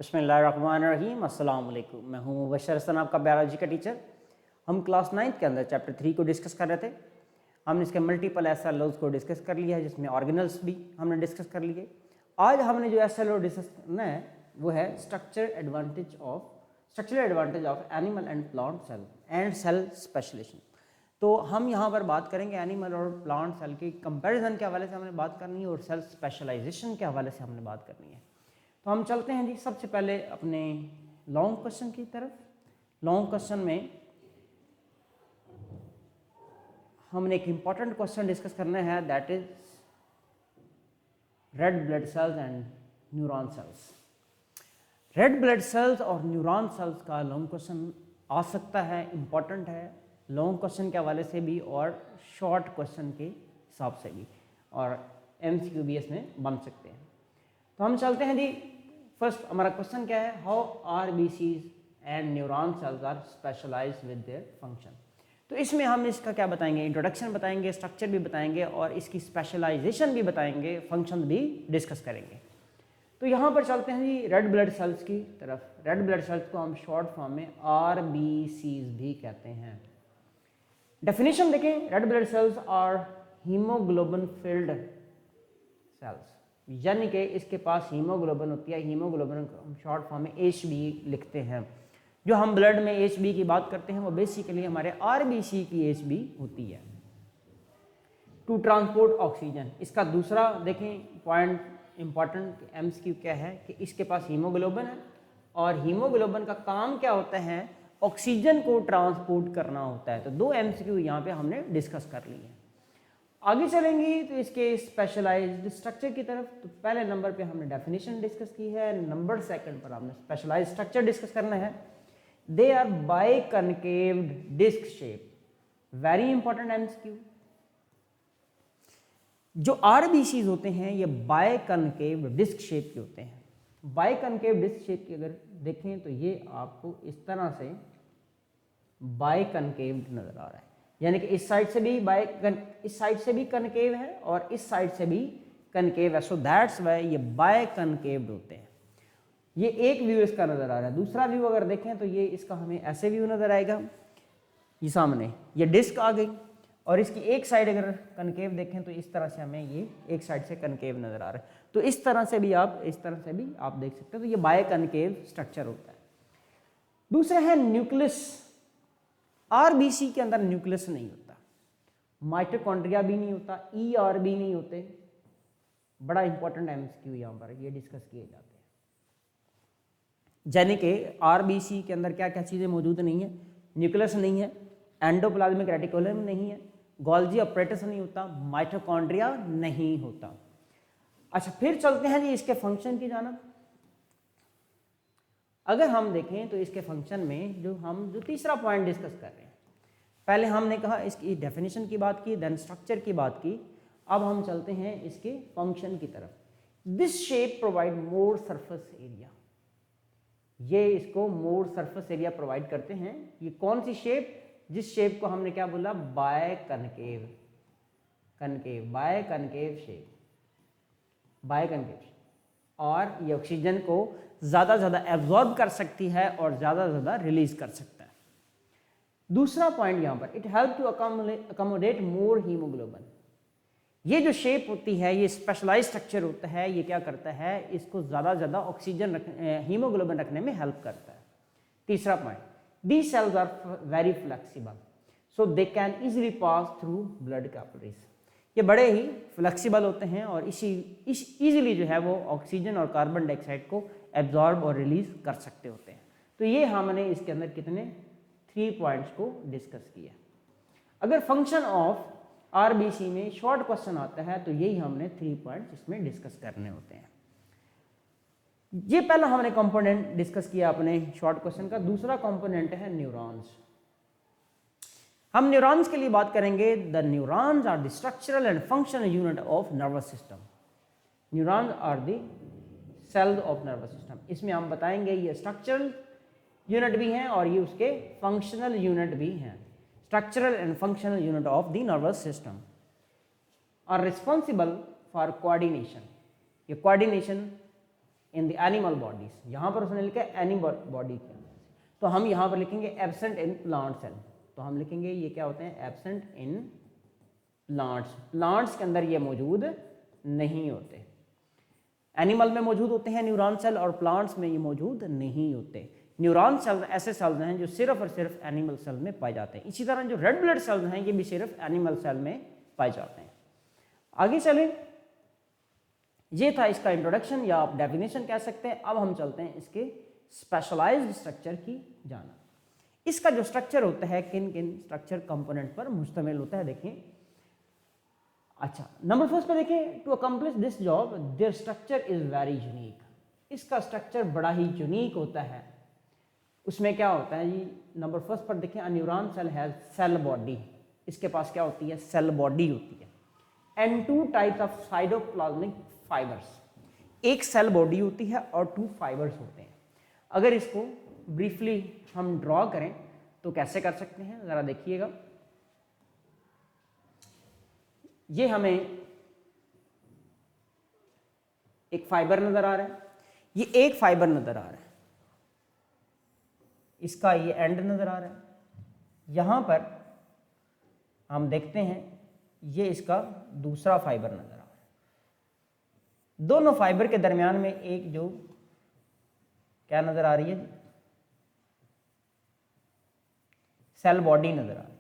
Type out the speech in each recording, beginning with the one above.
बिस्मिल्लाहिर्रहमानिर्रहीम, अस्सलाम वालेकुम। मैं हूँ मुबशर हसन, आपका बायोलॉजी का टीचर। हम क्लास 9th के अंदर चैप्टर 3 को डिस्कस कर रहे थे। हमने इसके मल्टीपल SLOs को डिस्कस कर लिया है, जिसमें ऑर्गेनल्स भी हमने डिस्कस कर लिए। आज हमने जो SLO डिस्कस करना है वो है structural advantage of animal and plant cell and cell specialisation. तो हम यहाँ पर बात करेंगे एनिमल और प्लांट सेल के कंपैरिजन के हवाले से हमने बात करनी है और सेल स्पेशलाइजेशन के हवाले से हमने बात करनी है। तो हम चलते हैं जी सबसे पहले अपने लॉन्ग क्वेश्चन की तरफ। लॉन्ग क्वेश्चन में हमने एक इम्पॉर्टेंट क्वेश्चन डिस्कस करना है, that is red blood sales and neuron sales. Red blood sales और न्यूरॉन सेल्स का लॉन्ग क्वेश्चन आ सकता है, इम्पॉर्टेंट है लॉन्ग क्वेश्चन के हवाले से भी और शॉर्ट क्वेश्चन के हिसाब से भी, और MCQ भी इसमें बन सकते हैं। तो हम चलते हैं जी। फर्स्ट हमारा क्वेश्चन क्या है, how RBCs and neuron cells are specialised with their function. तो इसमें हम इसका क्या बताएंगे, इंट्रोडक्शन बताएंगे, स्ट्रक्चर भी बताएंगे और इसकी स्पेशलाइजेशन भी बताएंगे, फंक्शन भी डिस्कस करेंगे। तो यहाँ पर चलते हैं जी रेड ब्लड सेल्स की तरफ। रेड ब्लड सेल्स को हम शॉर्ट फॉर्म में RBCs भी कहते हैं। डेफिनेशन देखें, red blood cells are haemoglobin filled cells, यानी कि इसके पास हीमोग्लोबिन होती है। हीमोग्लोबिन को हम शॉर्ट फॉर्म में HB लिखते हैं। जो हम ब्लड में HB की बात करते हैं वो बेसिकली हमारे RBC की HB होती है, टू ट्रांसपोर्ट ऑक्सीजन। इसका दूसरा देखें पॉइंट इंपॉर्टेंट MCQ क्या है कि इसके पास हीमोग्लोबिन है और हीमोग्लोबिन का काम क्या होता है, ऑक्सीजन को ट्रांसपोर्ट करना होता है। तो 2 MCQ यहाँ पे हमने डिस्कस कर लिए हैं। आगे चलेंगे तो इसके स्पेशलाइज्ड स्ट्रक्चर की तरफ। तो पहले नंबर पे हमने डेफिनेशन डिस्कस की है, नंबर सेकंड पर हमने स्पेशलाइज्ड स्ट्रक्चर डिस्कस करना है। They are biconcave disc shape, very important MCQ। जो RBCs होते हैं ये बाइकनकेव्ड डिस्क शेप के होते हैं। बाइकनकेव्ड डिस्क शेप की अगर देखें तो ये आपको इस तरह से बाइकनकेव्ड नजर आ रहा है, यानी कि इस साइड से भी इस साइड से भी कनकेव है और इस साइड से भी कनकेव है। सो दैट्स वाई ये बाइकनकेव्ड होते हैं। ये एक व्यू इसका नजर आ रहा है। दूसरा व्यू अगर देखें तो ये इसका हमें ऐसे व्यू नजर आएगा, ये सामने ये डिस्क आ गई और इसकी एक साइड अगर कनकेव देखें तो इस तरह से हमें ये एक साइड से कनकेव नजर आ रहा है। तो इस तरह से भी आप देख सकते हो। तो ये बाइकनकेव स्ट्रक्चर होता है। दूसरा है न्यूक्लियस। RBC के अंदर न्यूक्लियस नहीं होता, माइटोकॉन्ड्रिया भी नहीं होता, ER भी नहीं होते। बड़ा इंपॉर्टेंट MCQ यहाँ पर ये डिस्कस किए जाते हैं। यानी कि RBC के अंदर क्या क्या चीज़ें मौजूद नहीं है, न्यूक्लियस नहीं है, एंडोप्लाज्मिक रेटिकुलम नहीं है, गोल्जी ऑपरेटस नहीं होता, माइटोकॉन्ड्रिया नहीं होता। अच्छा, फिर चलते हैं जी इसके फंक्शन की जानिब। अगर हम देखें तो इसके फंक्शन में जो तीसरा पॉइंट डिस्कस कर रहे हैं, पहले हमने कहा इसकी डेफिनेशन की बात की, देन स्ट्रक्चर की बात की। अब हम चलते हैं इसके फंक्शन की तरफ। This shape provide more surface area, ये इसको मोर सरफेस एरिया प्रोवाइड करते हैं। ये कौन सी शेप, जिस शेप को हमने क्या बोला, बायकनकेव शेप, और ये ऑक्सीजन को ज़्यादा से ज़्यादा एब्जॉर्ब कर सकती है और ज़्यादा से ज़्यादा रिलीज कर सकता है। दूसरा पॉइंट यहाँ पर, it help to accommodate more haemoglobin. ये जो शेप होती है ये स्पेशलाइज स्ट्रक्चर होता है, ये क्या करता है, इसको ज़्यादा से ज़्यादा ऑक्सीजन हीमोग्लोबिन रखने में हेल्प करता है। तीसरा point, these cells are very flexible so they can easily pass through blood capillaries. ये बड़े ही फ्लेक्सिबल होते हैं और इजीली जो है वो ऑक्सीजन और कार्बन डाइऑक्साइड को एब्जॉर्ब और रिलीज कर सकते होते हैं। तो ये हमने इसके अंदर कितने 3 पॉइंट्स को डिस्कस किया। अगर फंक्शन ऑफ RBC में शॉर्ट क्वेश्चन आता है तो यही हमने 3 पॉइंट्स इसमें डिस्कस करने होते हैं। ये पहला हमने कंपोनेंट डिस्कस किया अपने शॉर्ट क्वेश्चन का। दूसरा कंपोनेंट है न्यूरॉन्स। हम न्यूरॉन्स के लिए बात करेंगे। The neurons are the structural and functional unit of nervous system. Neurons are the cells of nervous system. इसमें हम बताएंगे ये स्ट्रक्चरल यूनिट भी हैं और ये उसके फंक्शनल यूनिट भी हैं। Structural and functional unit of the nervous system are responsible for coordination. ये coordination in the animal bodies. यहाँ पर उसने लिखा है एनिमल बॉडी के अंदर, तो हम यहाँ पर लिखेंगे एब्सेंट इन प्लांट सेल। तो हम लिखेंगे ये क्या होते हैं, एब्सेंट इन प्लांट्स। प्लांट्स के अंदर ये मौजूद नहीं होते। एनिमल में मौजूद होते हैं न्यूरॉन सेल और प्लांट्स में ये मौजूद नहीं होते। न्यूरॉन सेल ऐसे सेल्स हैं जो सिर्फ और सिर्फ एनिमल सेल में पाए जाते हैं। इसी तरह जो रेड ब्लड सेल्स हैं ये भी सिर्फ एनिमल सेल में पाए जाते हैं। आगे चलें, ये था इसका इंट्रोडक्शन या आप डेफिनेशन कह सकते हैं। अब हम चलते हैं इसके स्पेशलाइज्ड स्ट्रक्चर की जाना। इसका जो स्ट्रक्चर होता है किन किन स्ट्रक्चर कंपोनेंट पर मुश्तमिल होता है, देखें। अच्छा, नंबर फर्स्ट पे देखें, to accomplish this job their structure is very unique. इसका स्ट्रक्चर बड़ा ही यूनिक होता है। उसमें क्या होता है जी, नंबर फर्स्ट पर देखें, neuron cell has cell body. इसके पास क्या होती है, सेल बॉडी होती है। And two types of cytoplasmic fibres. एक सेल बॉडी होती है और 2 फाइबर्स होते हैं। अगर इसको ब्रीफली हम ड्रॉ करें तो कैसे कर सकते हैं, जरा देखिएगा। ये हमें एक फाइबर नजर आ रहा है, ये एक फाइबर नजर आ रहा है, इसका ये एंड नजर आ रहा है। यहां पर हम देखते हैं ये इसका दूसरा फाइबर नजर आ रहा है। दोनों फाइबर के दरमियान में एक जो क्या नजर आ रही है, सेल बॉडी नजर आ रही है।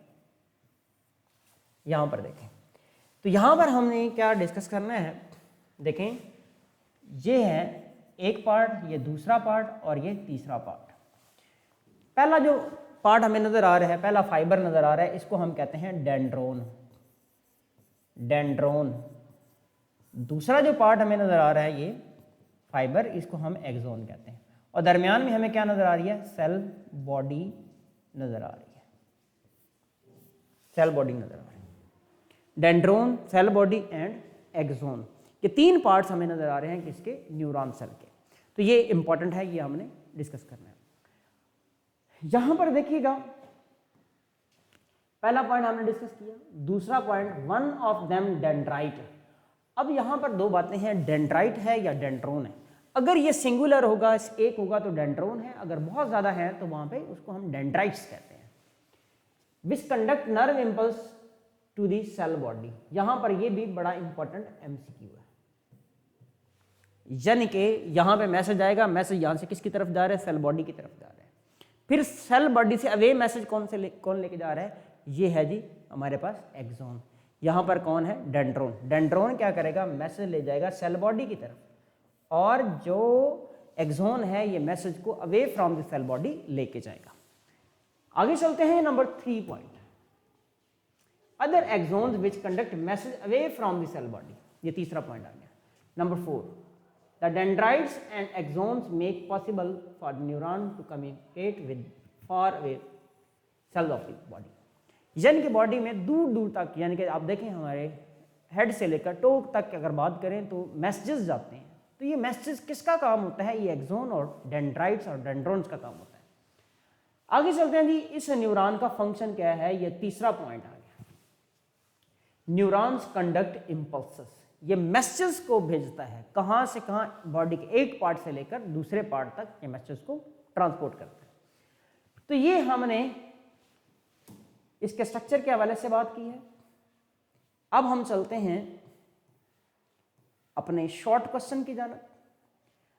यहां पर देखें, तो यहां पर हमने क्या डिस्कस करना है, देखें ये है एक पार्ट, ये दूसरा पार्ट और ये तीसरा पार्ट। पहला जो पार्ट हमें नजर आ रहा है, पहला फाइबर नजर आ रहा है, इसको हम कहते हैं डेंड्रोन। डेंड्रोन। दूसरा जो पार्ट हमें नजर आ रहा है ये फाइबर, इसको हम एक्सोन कहते हैं। और दरमियान में हमें क्या नजर आ रही है, सेल बॉडी नजर आ रही है। सेल बॉडी नजर आ रही है। Dendron, cell body and axon, ये 3 पार्ट्स हमें नजर आ रहे हैं किसके, न्यूरॉन सेल के। तो ये इंपॉर्टेंट है, ये हमने डिस्कस करना है। यहां पर देखिएगा, पहला पॉइंट हमने डिस्कस किया, दूसरा point one of them dendrite. अब यहां पर 2 बातें हैं, डेंड्राइट है या डेंड्रोन है। अगर ये सिंगुलर होगा, एक होगा तो डेंड्रोन है, अगर बहुत ज्यादा है तो वहां पे उसको हम डेंड्राइट्स कहते हैं। Which conduct nerve impulse to the cell body. यहां पर ये भी बड़ा इंपॉर्टेंट एमसीक्यू है, यानी कि यहां पे मैसेज आएगा, मैसेज यहां से किसकी तरफ जा रहा है, सेल बॉडी की तरफ जा रहा है। फिर सेल बॉडी से अवे मैसेज कौन लेके जा रहा है, ये है जी हमारे पास एक्सोन। यहां पर कौन है, डेंड्रोन। डेंड्रोन क्या करेगा, मैसेज ले जाएगा सेल बॉडी की तरफ, और जो एक्सोन है ये मैसेज को away from the cell body लेके जाएगा। आगे चलते हैं, number 3 point, other axons which conduct message away from the cell body. ये तीसरा पॉइंट आ गया। Number 4, the dendrites and axons make possible for neuron to communicate with far away cells of the body। यानी कि body में दूर दूर तक, यानी कि आप देखें हमारे हेड से लेकर टो तक अगर बात करें तो मैसेजेस जाते हैं। तो ये मैसेजेस किसका काम होता है, ये एक्सोन और डेंड्राइट्स और डेंड्रोन्स का काम होता है। आगे चलते हैं जी, इस न्यूरॉन का फंक्शन क्या है, ये तीसरा पॉइंट आ गया। न्यूरॉन्स कंडक्ट इंपल्सेस, ये मैसेजेस को भेजता है, कहां से कहां, बॉडी के एक पार्ट से लेकर दूसरे पार्ट तक ये मैसेजेस को ट्रांसपोर्ट करता है। तो ये हमने इसके स्ट्रक्चर के हवाले से बात की है। अब हम चलते हैं अपने शॉर्ट क्वेश्चन की जानिब।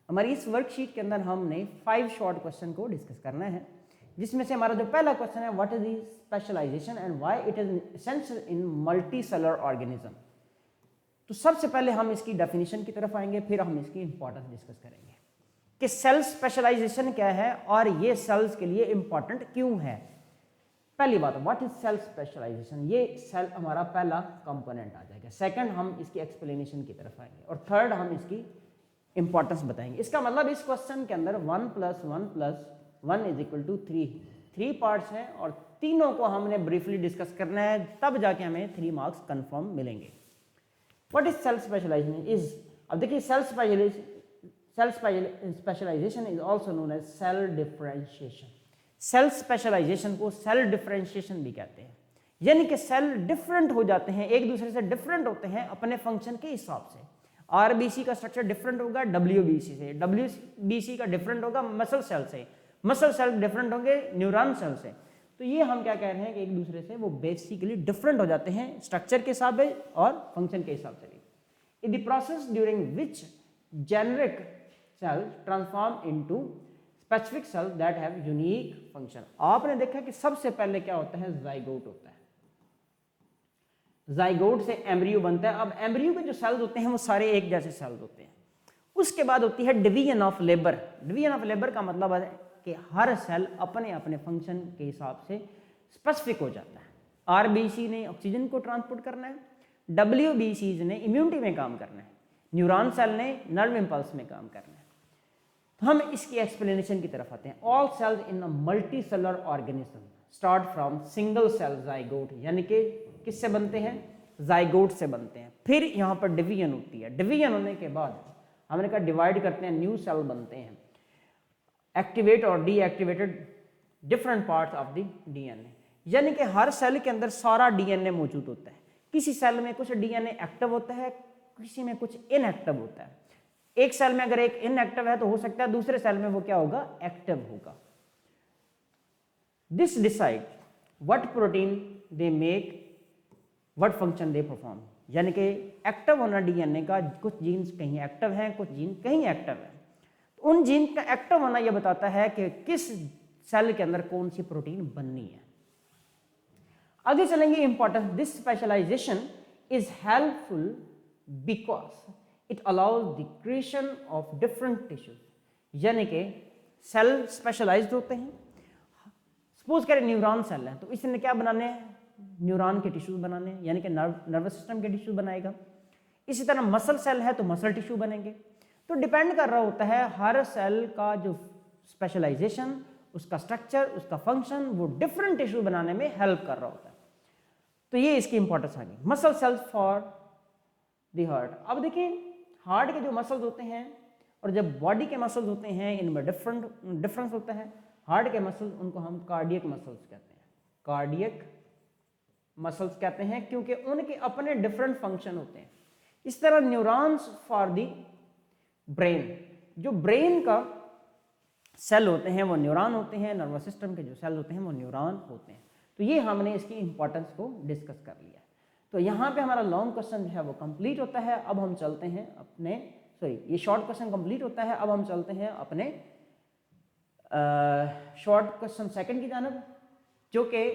हमारी इस वर्कशीट के अंदर हमने 5 शॉर्ट क्वेश्चन को डिस्कस करना है, जिसमें से हमारा जो पहला क्वेश्चन है, what is the specialisation and why it is essential in multi cellular organism. तो सबसे पहले हम इसकी डेफिनेशन की तरफ आएंगे, फिर हम इसकी इंपॉर्टेंस डिस्कस करेंगे कि सेल स्पेशलाइजेशन क्या है और ये सेल्स के लिए इंपॉर्टेंट क्यों है। पहली बात, व्हाट इज सेल स्पेशलाइजेशन, ये सेल हमारा पहला कंपोनेंट आ जाएगा। सेकंड, हम इसकी एक्सप्लेनेशन की तरफ आएंगे, और थर्ड, हम इसकी इंपॉर्टेंस बताएंगे। इसका मतलब इस क्वेश्चन के अंदर 1 + 1 + 1 = 3 पार्ट्स हैं, और तीनों को हमने ब्रीफली डिस्कस करना है, तब जाके हमें 3 मार्क्स कंफर्म मिलेंगे। What is cell specialization is, अब देखिए cell specialization is also known as cell differentiation। Cell specialisation को सेल डिफरेंशिएशन भी कहते हैं, यानी कि सेल डिफरेंट हो जाते हैं, एक दूसरे से डिफरेंट होते हैं अपने फंक्शन के हिसाब से। आरबीसी का स्ट्रक्चर डिफरेंट होगा डब्ल्यूबीसी से, डब्ल्यूबीसी का डिफरेंट होगा मसल सेल से, मसल सेल डिफरेंट होंगे न्यूरॉन सेल से। तो ये हम क्या कह रहे हैं कि एक दूसरे से वो बेसिकली डिफरेंट हो जाते हैं स्ट्रक्चर के हिसाब से और फंक्शन के हिसाब से भी। In the process during which generic cell transform into specific cell that have unique function. आपने देखा कि सबसे पहले क्या होता है, जाइगोट होता है, जाइगोट से एम्ब्रियो बनता है। अब एम्ब्रियो के जो सेल्स होते हैं वो सारे एक जैसे सेल्स होते हैं। उसके बाद होती है division of labour. Division of labour का मतलब है कि हर सेल अपने अपने फंक्शन के हिसाब से स्पेसिफिक हो जाता है। आरबीसी ने ऑक्सीजन को ट्रांसपोर्ट करना है, डब्ल्यूबीसी ने इम्यूनिटी में काम करना है, न्यूरॉन सेल ने नर्व इंपल्स में काम करना है। तो हम इसकी एक्सप्लेनेशन की तरफ आते हैं। All cells in a multi cellular organism start from single cell zygote, यानी कि किससे बनते हैं, जाइगोट से बनते हैं। फिर यहाँ पर डिवीजन होती है, डिवीजन होने के बाद हमने कहा डिवाइड करते हैं, न्यू सेल बनते हैं, एक्टिवेट और deactivated different parts of the DNA, यानी कि हर सेल के अंदर सारा डीएनए मौजूद होता है। किसी सेल में कुछ डीएनए एक्टिव होता है, किसी में कुछ इनएक्टिव होता है। एक सेल में अगर एक इनएक्टिव है तो हो सकता है दूसरे सेल में वो क्या होगा, एक्टिव होगा। This decide what protein they make, what function they perform, यानी कि एक्टिव होना डीएनए का, कुछ जीन्स कहीं एक्टिव हैं, कुछ जीन कहीं एक्टिव है। उन जीन का एक्टिव होना यह बताता है कि किस सेल के अंदर कौन सी प्रोटीन बननी है। आगे चलेंगे, importance. This specialisation is helpful because it allows the creation of different tissues, यानी कि सेल स्पेशलाइज्ड होते हैं। सपोज करें न्यूरॉन सेल है तो इसने क्या बनाने हैं, न्यूरॉन के टिश्यूज बनाने हैं, यानी कि नर्वस सिस्टम के टिश्यू बनाएगा। इसी तरह मसल सेल है तो मसल टिश्यू बनेंगे। तो डिपेंड कर रहा होता है हर सेल का जो स्पेशलाइजेशन, उसका स्ट्रक्चर, उसका फंक्शन, वो डिफरेंट टिश्यू बनाने में हेल्प कर रहा होता है। तो ये इसकी इंपॉर्टेंस आ गई। Muscle cells for the heart. अब देखिए हार्ट के जो मसल्स होते हैं और जब बॉडी के मसल्स होते हैं इनमें डिफरेंस होता है। हार्ट के मसल्स उनको हम कार्डियक मसल्स कहते हैं, कार्डियक मसल्स कहते हैं क्योंकि उनके अपने डिफरेंट फंक्शन होते हैं। इस तरह न्यूरॉन्स फॉर द ब्रेन, जो ब्रेन का सेल होते हैं वो न्यूरॉन होते हैं, नर्वस सिस्टम के जो सेल होते हैं वो न्यूरॉन होते हैं। तो ये हमने इसकी इंपॉर्टेंस को डिस्कस कर लिया। तो यहाँ पे हमारा लॉन्ग क्वेश्चन जो है वो कंप्लीट होता है। अब हम चलते हैं अपने, ये शॉर्ट क्वेश्चन कंप्लीट होता है। अब हम चलते हैं अपने शॉर्ट क्वेश्चन सेकंड की जानब, जो कि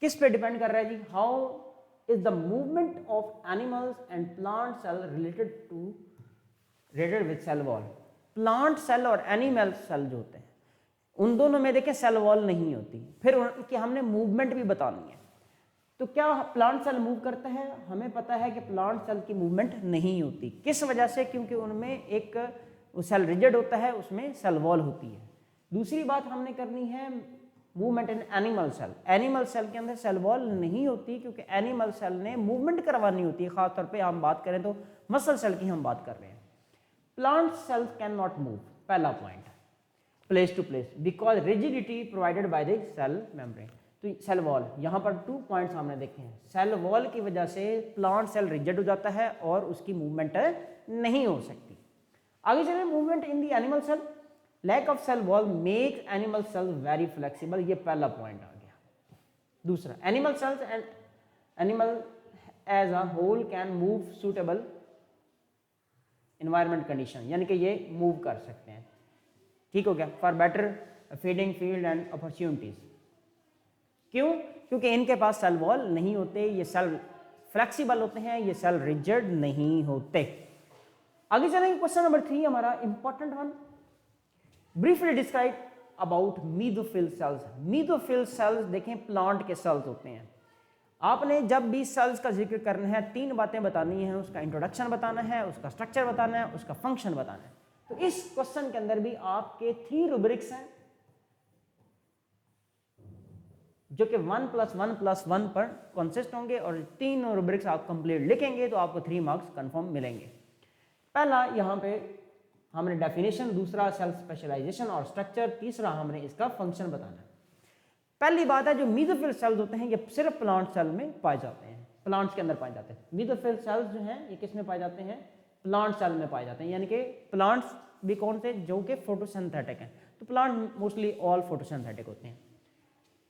किस पे डिपेंड कर रहा है जी, how is the movement of animals and plant cell related with cell wall. Plant cell और एनिमल सेल जो होते हैं उन दोनों में देखें सेल वॉल नहीं होती, फिर उनकी हमने मूवमेंट भी बतानी है। तो क्या प्लांट सेल मूव करता है, हमें पता है कि प्लांट सेल की मूवमेंट नहीं होती। किस वजह से, क्योंकि उनमें एक सेल रिजिड होता है, उसमें सेल वॉल होती है। दूसरी बात हमने करनी है movement in animal cell. Animal cell के अंदर सेल वॉल नहीं होती क्योंकि एनिमल सेल ने मूवमेंट करवानी होती है। खासतौर पे हम बात करें तो मसल सेल की हम बात कर रहे हैं। Plant cells can not move, पहला point, place to place because rigidity provided by the cell membrane. तो सेल वॉल, यहाँ पर 2 पॉइंट्स हमने देखे हैं। सेल वॉल की वजह से प्लांट सेल रिजिड हो जाता है और उसकी मूवमेंट नहीं हो सकती। आगे चले, movement in the animal cell, lack of cell wall make animal cell very flexible. ये पहला पॉइंट आ गया। दूसरा, animal cells and animal as a whole can move suitable environment condition, यानी कि ये मूव कर सकते हैं। ठीक हो गया, for better feeding field and opportunities. क्यों? क्योंकि इनके पास सेल वॉल नहीं होते, ये सेल फ्लेक्सिबल होते हैं, ये सेल रिजिड नहीं होते। आगे चलेंगे, क्वेश्चन नंबर 3 हमारा important one. Briefly describe about mesophyll cells. Mesophyll cells देखें प्लांट के सेल्स होते हैं। आपने जब भी सेल्स का जिक्र करना है 3 बातें बतानी है, उसका इंट्रोडक्शन बताना है, उसका स्ट्रक्चर बताना है, उसका फंक्शन बताना है। तो इस क्वेश्चन के अंदर भी आपके 3 रूब्रिक्स हैं जो कि 1+1+1 पर कंसिस्ट होंगे और 3 रूब्रिक्स आप कंप्लीट लिखेंगे तो आपको 3 मार्क्स कंफर्म मिलेंगे। पहला यहाँ पे हमने डेफिनेशन, दूसरा सेल स्पेशलाइजेशन और स्ट्रक्चर, तीसरा हमने इसका फंक्शन बताना है। पहली बात है, जो मीजोफिल सेल्स होते हैं ये सिर्फ प्लांट सेल में पाए जाते हैं, प्लांट्स के अंदर पाए जाते हैं। मीजोफिल सेल्स जो हैं ये किस में पाए जाते हैं, प्लांट सेल में पाए जाते हैं, यानी कि प्लांट्स भी कौन से, जो कि फोटोसिंथेटिक हैं। तो प्लांट मोस्टली ऑल फोटोसिंथेटिक होते हैं।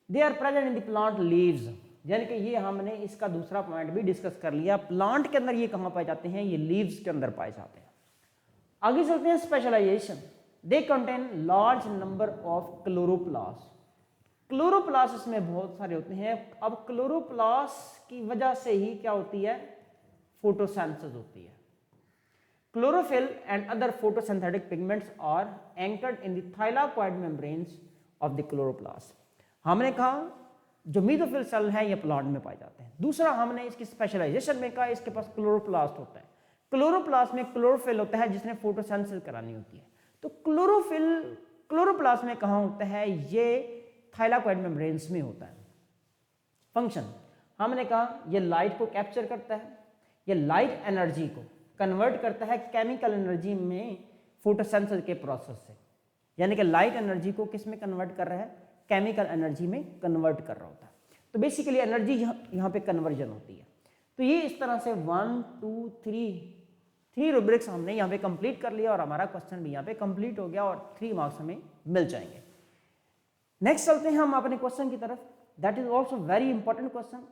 They are present in the plant leaves, यानी कि ये हमने इसका दूसरा पॉइंट भी डिस्कस कर लिया। प्लांट के अंदर ये कहाँ पाए जाते हैं, ये लीव्स के अंदर पाए जाते हैं। आगे चलते हैं specialisation. They contain large number of chloroplast. Chloroplast इसमें बहुत सारे होते हैं। अब क्लोरोप्लास्ट की वजह से ही क्या होती है, फोटोसिंथेसिस होती है। Chlorophyll and other photosynthetic pigments are anchored in the thylakoid membranes of the chloroplast. हमने कहा जो मीजोफिल सेल है ये प्लांट में पाए जाते हैं। दूसरा हमने इसकी स्पेशलाइजेशन में कहा इसके पास क्लोरोप्लास्ट होता है। क्लोरोप्लास्ट में क्लोरोफिल होता है जिसने फोटोसिंथेसिस करानी होती है। तो क्लोरोप्लास्ट में कहाँ होता है, ये थाइलाकोइड मेम्ब्रेन्स में होता है। फंक्शन हमने कहा ये लाइट को कैप्चर करता है, ये लाइट एनर्जी को कन्वर्ट करता है केमिकल एनर्जी में फोटोसिंथेसिस के प्रोसेस से, यानी कि लाइट एनर्जी को किस में कन्वर्ट कर रहा है, केमिकल एनर्जी में कन्वर्ट कर रहा होता है। तो बेसिकली एनर्जी यहाँ पे कन्वर्जन होती है। तो ये इस तरह से 1 2 3 रूब्रिक्स हमने यहाँ पे कंप्लीट कर लिया और हमारा क्वेश्चन भी यहाँ पे कंप्लीट हो गया और 3 मार्क्स हमें मिल जाएंगे। नेक्स्ट चलते हैं हम अपने क्वेश्चन की तरफ। That is also very important question.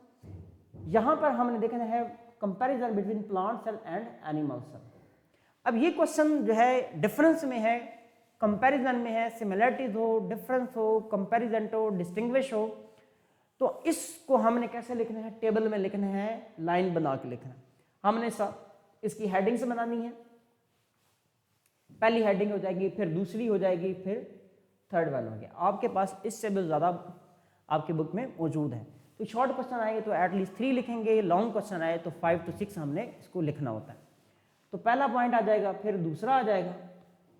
यहाँ पर हमने देखना है comparison between plant cell and animal cell. अब ये क्वेश्चन जो है डिफरेंस में है, कंपैरिजन में है, सिमिलरिटीज हो, डिफरेंस हो, कंपैरिजन हो, डिस्टिंग्विश हो। तो इसको हमने कैसे लिखना है, टेबल में लिखना है, लाइन बना के लिखना है। हमने इसकी हेडिंग्स बनानी है। पहली हेडिंग हो जाएगी, फिर दूसरी हो जाएगी, फिर थर्ड वन हो गया। आपके पास इससे भी ज़्यादा आपके बुक में मौजूद है। तो शॉर्ट क्वेश्चन आएंगे तो एटलीस्ट 3 लिखेंगे, लॉन्ग क्वेश्चन आए तो 5 to 6 हमने इसको लिखना होता है। तो पहला पॉइंट आ जाएगा, फिर दूसरा आ जाएगा,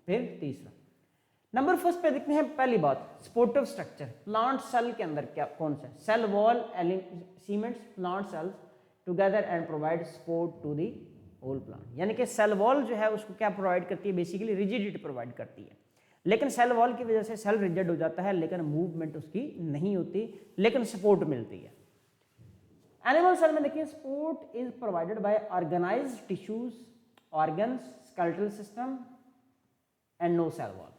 फिर तीसरा। नंबर फर्स्ट पे देखते हैं पहली बात, सपोर्टिव स्ट्रक्चर। प्लांट सेल के अंदर क्या कौन सा, cell wall cements plant cells together and provide support to the whole plant. यानी कि सेल वॉल जो है उसको क्या प्रोवाइड करती है, बेसिकली रिजिडिटी प्रोवाइड करती है। लेकिन सेल वॉल की वजह से सेल रिजिड हो जाता है, लेकिन मूवमेंट उसकी नहीं होती, लेकिन सपोर्ट मिलती है। एनिमल सेल में देखिए support is provided by organised tissues, organs, skeletal system and no cell wall.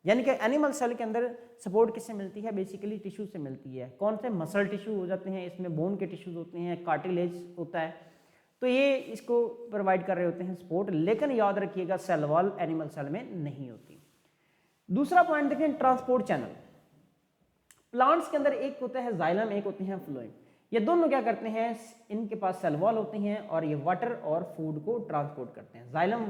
यानी कि एनिमल सेल के अंदर सपोर्ट किससे मिलती है, बेसिकली टिश्यू से मिलती है। कौन से, मसल टिश्यू हो जाते हैं, इसमें बोन के टिश्यूज होते हैं, कार्टिलेज होता है, तो ये इसको प्रोवाइड कर रहे होते हैं सपोर्ट। लेकिन याद रखिएगा सेल वॉल एनिमल सेल में नहीं होती। दूसरा पॉइंट देखें, ट्रांसपोर्ट चैनल। प्लांट्स के अंदर एक होता है जाइलम, एक होते हैं फ्लोएम। ये दोनों क्या करते हैं, इनके पास सेल वॉल होती हैं और ये वाटर और फूड को ट्रांसपोर्ट करते हैं। जाइलम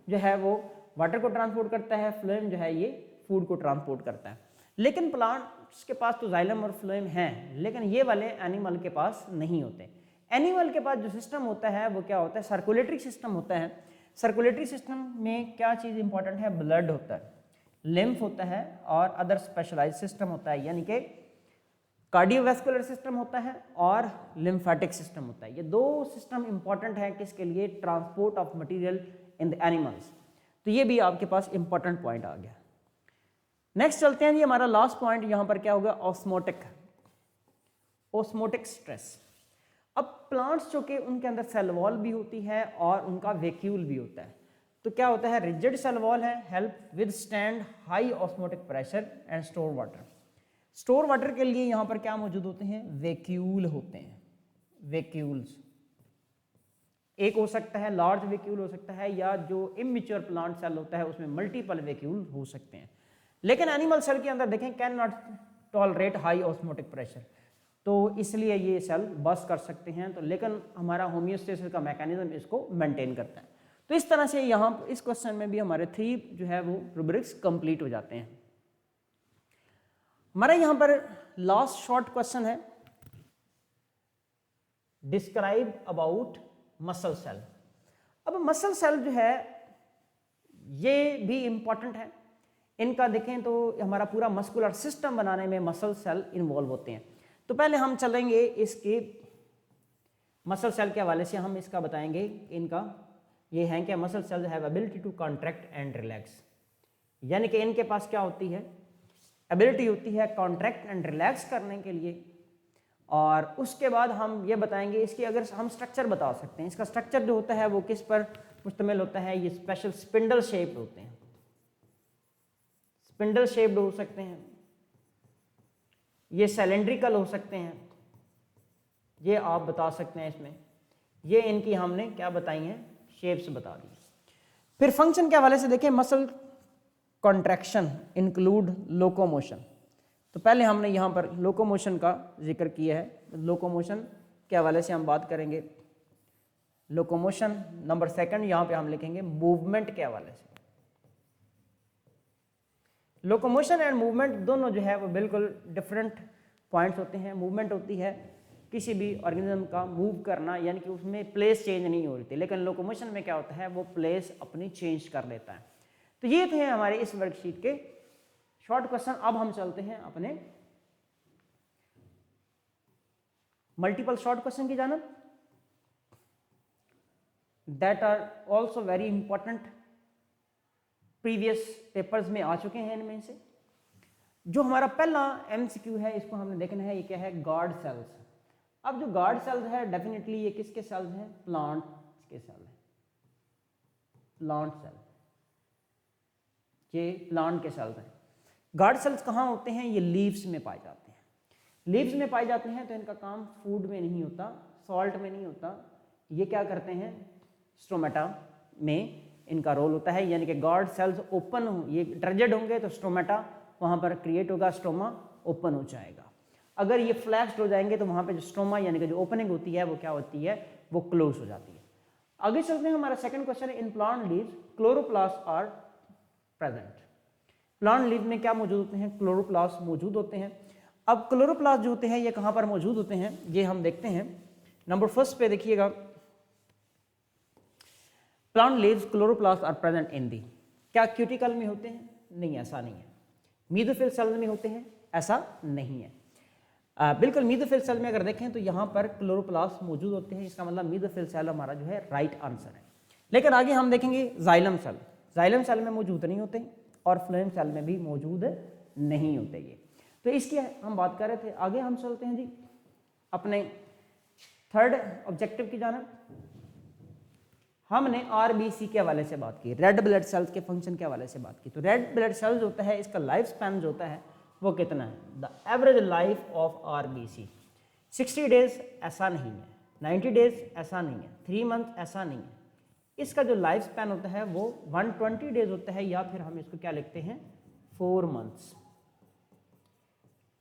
जो है वो वाटर को ट्रांसपोर्ट करता है, फ्लोएम जो है ये फूड को ट्रांसपोर्ट करता है। लेकिन प्लांट्स के पास तो जाइलम और फ्लोएम हैं, लेकिन ये वाले एनिमल के पास नहीं होते। एनिमल के पास जो सिस्टम होता है वो क्या होता है, सर्कुलेटरी सिस्टम होता है। सर्कुलेटरी सिस्टम में क्या चीज़ इंपॉर्टेंट है, ब्लड होता है, लिम्फ होता है और अदर स्पेशलाइज्ड सिस्टम होता है, यानी कि कार्डियोवैस्कुलर सिस्टम होता है और लिम्फेटिक सिस्टम होता है। ये 2 सिस्टम इंपॉर्टेंट है किसके लिए, transport of material in the animals. तो ये भी आपके पास इंपॉर्टेंट पॉइंट आ गया। नेक्स्ट चलते हैं जी, हमारा लास्ट पॉइंट यहाँ पर क्या होगा, ऑस्मोटिक स्ट्रेस। अब प्लांट्स जो कि उनके अंदर सेल वॉल भी होती है और उनका वैक्यूल भी होता है। तो क्या होता है, रिजिड सेल वॉल है, help with stand high osmotic pressure and store water. Store water के लिए यहाँ पर क्या मौजूद होते हैं, वैक्यूल होते हैं। वैक्यूल्स एक हो सकता है, लार्ज वैक्यूल हो सकता है, या जो इमैच्योर प्लांट सेल होता है उसमें मल्टीपल वैक्यूल हो सकते हैं। लेकिन एनिमल सेल के अंदर देखें, can not tolerate high osmotic pressure, तो इसलिए ये सेल बस कर सकते हैं। तो लेकिन हमारा होम्योस्टेसिस का मैकेनिज्म इसको मेंटेन करता है। तो इस तरह से यहाँ इस क्वेश्चन में भी हमारे 3 जो है वो रूब्रिक्स कंप्लीट हो जाते हैं। हमारा यहाँ पर लास्ट शॉर्ट क्वेश्चन है, डिस्क्राइब अबाउट मसल सेल। अब मसल सेल जो है ये भी इंपॉर्टेंट है। इनका देखें तो हमारा पूरा मस्कुलर सिस्टम बनाने में मसल सेल इन्वॉल्व होते हैं। तो पहले हम चलेंगे इसके मसल सेल के हवाले से, हम इसका बताएंगे इनका ये है कि muscle cells have ability to contract and relax. यानी कि इनके पास क्या होती है, एबिलिटी होती है कॉन्ट्रैक्ट एंड रिलैक्स करने के लिए। और उसके बाद हम ये बताएंगे इसकी, अगर हम स्ट्रक्चर बता सकते हैं, इसका स्ट्रक्चर जो होता है वो किस पर मुश्तमिल होता है, ये स्पेशल स्पिंडल शेप्ड होते हैं, स्पिंडल शेप्ड हो सकते हैं, ये सिलेंड्रिकल हो सकते हैं, ये आप बता सकते हैं इसमें, ये इनकी हमने क्या बताई हैं, शेप्स बता दी। फिर फंक्शन के हवाले से देखें, मसल कॉन्ट्रैक्शन इंक्लूड लोकोमोशन। तो पहले हमने यहाँ पर लोकोमोशन का जिक्र किया है, लोकोमोशन के हवाले से हम बात करेंगे। लोकोमोशन नंबर सेकंड यहाँ पे हम लिखेंगे मूवमेंट के हवाले से। लोकोमोशन एंड मूवमेंट दोनों जो है वो बिल्कुल डिफरेंट पॉइंट्स होते हैं। मूवमेंट होती है किसी भी ऑर्गेनिज्म का मूव करना, यानी कि उसमें प्लेस चेंज नहीं हो रही थी, लेकिन लोकोमोशन में क्या होता है, वो प्लेस अपनी चेंज कर लेता है। तो ये थे हमारे इस वर्कशीट के शॉर्ट क्वेश्चन। अब हम चलते हैं अपने मल्टीपल शॉर्ट क्वेश्चन की जानब, that are also very important, previous papers में आ चुके हैं। इनमें से जो हमारा पहला एमसीक्यू है, इसको हमने देखना है, ये क्या है, गार्ड सेल्स। अब जो गार्ड सेल्स है, डेफिनेटली ये किसके सेल्स हैं, प्लांट के सेल हैं, प्लांट सेल, ये प्लांट के सेल्स हैं। गार्ड सेल्स कहाँ होते हैं, ये लीव्स में पाए जाते हैं। लीव्स में पाए जाते हैं तो इनका काम फूड में नहीं होता, सॉल्ट में नहीं होता, ये क्या करते हैं, स्टोमेटा में इनका रोल होता है। यानी कि गार्ड सेल्स ओपन हो, ये टर्जेड होंगे तो स्टोमेटा वहाँ पर क्रिएट होगा, स्टोमा ओपन हो जाएगा। अगर ये फ्लैश्ड हो जाएंगे तो वहाँ पे जो स्टोमा यानी कि जो ओपनिंग होती है वो क्या होती है, वो क्लोज हो जाती है। आगे चलते हैं, हमारा सेकंड क्वेश्चन है, in plant leaves chloroplast are present. Plant leaf में क्या मौजूद होते हैं, क्लोरोप्लास्ट मौजूद होते हैं। अब क्लोरोप्लास्ट जो होते हैं ये कहाँ पर मौजूद होते हैं, ये हम देखते हैं। नंबर फर्स्ट पे देखिएगा, plant leaves chloroplast are present in the, क्या क्यूटिकल में होते हैं, नहीं, ऐसा नहीं है। मीजोफिल सेल में होते हैं, ऐसा नहीं है। बिल्कुल मीजोफिल सेल में अगर देखें तो यहाँ पर क्लोरोप्लास्ट मौजूद होते हैं, इसका मतलब मीजोफिल सेल हमारा जो है राइट आंसर है। लेकिन आगे हम देखेंगे जाइलम सेल, जाइलम सेल में मौजूद नहीं होते और फ्लोएम सेल में भी मौजूद नहीं होते ये। तो इसकी हम बात कर रहे थे। आगे हम चलते हैं जी अपने थर्ड ऑब्जेक्टिव की जानब। हमने आरबीसी के हवाले से बात की, रेड ब्लड सेल्स के फंक्शन के हवाले से बात की। तो रेड ब्लड सेल्स होता है, इसका लाइफ स्पैन जो होता है वो कितना है, the average life of RBC 60 days ऐसा नहीं है, 90 डेज ऐसा नहीं है, 3 मंथ ऐसा नहीं है। इसका जो लाइफ स्पैन होता है वो 120 डेज होता है, या फिर हम इसको क्या लिखते हैं, 4 मंथ्स।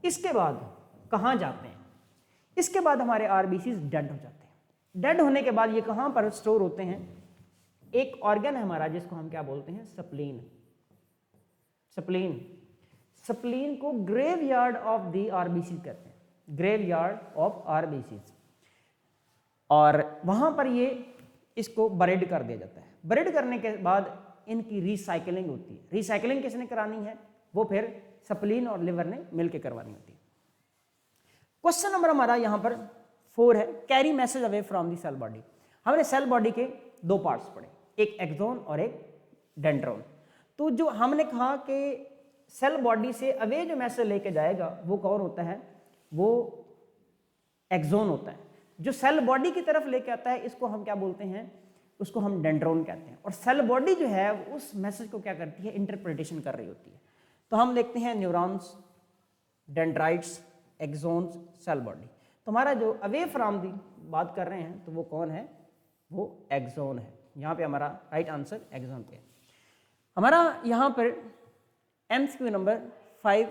इसके बाद कहाँ जाते हैं, इसके बाद हमारे आरबीसी डेड हो जाते हैं। डेड होने के बाद ये कहाँ पर स्टोर होते हैं, एक ऑर्गन है हमारा जिसको हम क्या बोलते हैं, स्प्लीन। स्प्लीन, स्प्लीन को ग्रेवयार्ड ऑफ द आरबीसी कहते हैं, ग्रेवयार्ड ऑफ आरबीसी। और वहां पर ये इसको बरेड कर दिया जाता है। बरेड करने के बाद इनकी रिसाइकलिंग होती है। रिसाइकलिंग किसने करानी है, वो फिर स्प्लीन और लिवर ने मिलकर करवानी होती है। क्वेश्चन नंबर हमारा यहाँ पर 4 है, carry message away from the cell body. हमने सेल बॉडी के 2 पार्ट्स पढ़े, एक एक्सोन और एक डेंड्रोन। तो जो हमने कहा कि सेल बॉडी से अवे जो मैसेज लेके जाएगा वो कौन होता है, वो एक्सोन होता है। जो सेल बॉडी की तरफ लेके आता है इसको हम क्या बोलते हैं, उसको हम डेंड्रोन कहते हैं। और सेल बॉडी जो है उस मैसेज को क्या करती है, इंटरप्रिटेशन कर रही होती है। तो हम देखते हैं neurons, dendrites, axons, cell body. तो हमारा जो अवे फ्रॉम दी बात कर रहे हैं तो वो कौन है, वो एक्सोन है। यहाँ पे हमारा राइट आंसर एक्सोन पे है। हमारा यहाँ पर MCQ number 5,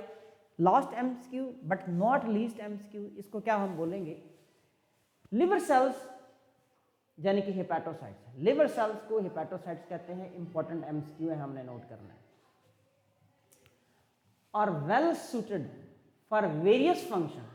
last MCQ but not least MCQ, इसको क्या हम बोलेंगे, लिवर सेल्स यानी कि हेपेटोसाइट्स। लिवर सेल्स को हेपेटोसाइट्स कहते हैं। इंपॉर्टेंट एमसीक्यू है, हमने नोट करना है। और well suited for various function.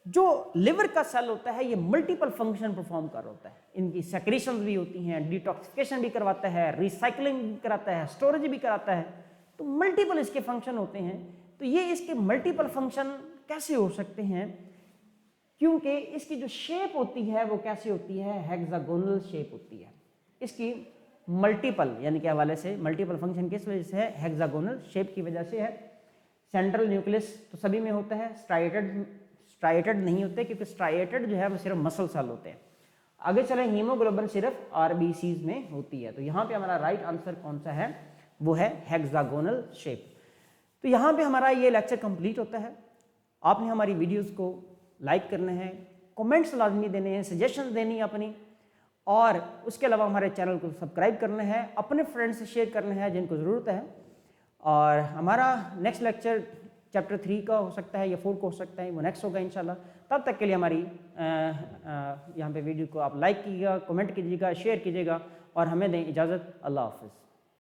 जो लिवर का सेल होता है ये मल्टीपल फंक्शन परफॉर्म कर रहा होता है। इनकी सेक्रेशन भी होती हैं, डिटॉक्सिफिकेशन भी करवाता है, रिसाइकलिंग भी कराता है, स्टोरेज भी कराता है। तो मल्टीपल इसके फंक्शन होते हैं। तो ये इसके मल्टीपल फंक्शन कैसे हो सकते हैं, क्योंकि इसकी जो शेप होती है वो कैसी होती है, हेक्सागोनल शेप होती है। इसकी मल्टीपल यानी कि हवाले से मल्टीपल फंक्शन किस वजह से है, हेक्सागोनल शेप की वजह से है। सेंट्रल न्यूक्लियस तो सभी में होता है, स्ट्राइएटेड नहीं होते, क्योंकि स्ट्राइएटेड जो है वो सिर्फ मसल सेल होते हैं। आगे चले, हीमोग्लोबिन सिर्फ आरबीसीज में होती है। तो यहाँ पे हमारा राइट आंसर कौन सा है, वो है हेक्सागोनल शेप। तो यहाँ पे हमारा ये लेक्चर कंप्लीट होता है। आपने हमारी वीडियोस को लाइक करना है, कमेंट्स लाजमी देने हैं, सजेशंस देनी है अपनी, और उसके अलावा हमारे चैनल को सब्सक्राइब करना है, अपने फ्रेंड्स से शेयर करना है जिनको ज़रूरत है। और हमारा नेक्स्ट लेक्चर चैप्टर 3 का हो सकता है या 4 का हो सकता है, वो नेक्स्ट होगा इंशाल्लाह। तब तक के लिए हमारी यहाँ पे वीडियो को आप लाइक कीजिएगा, कमेंट कीजिएगा, शेयर कीजिएगा और हमें दें इजाज़त। अल्लाह हाफ़िज़।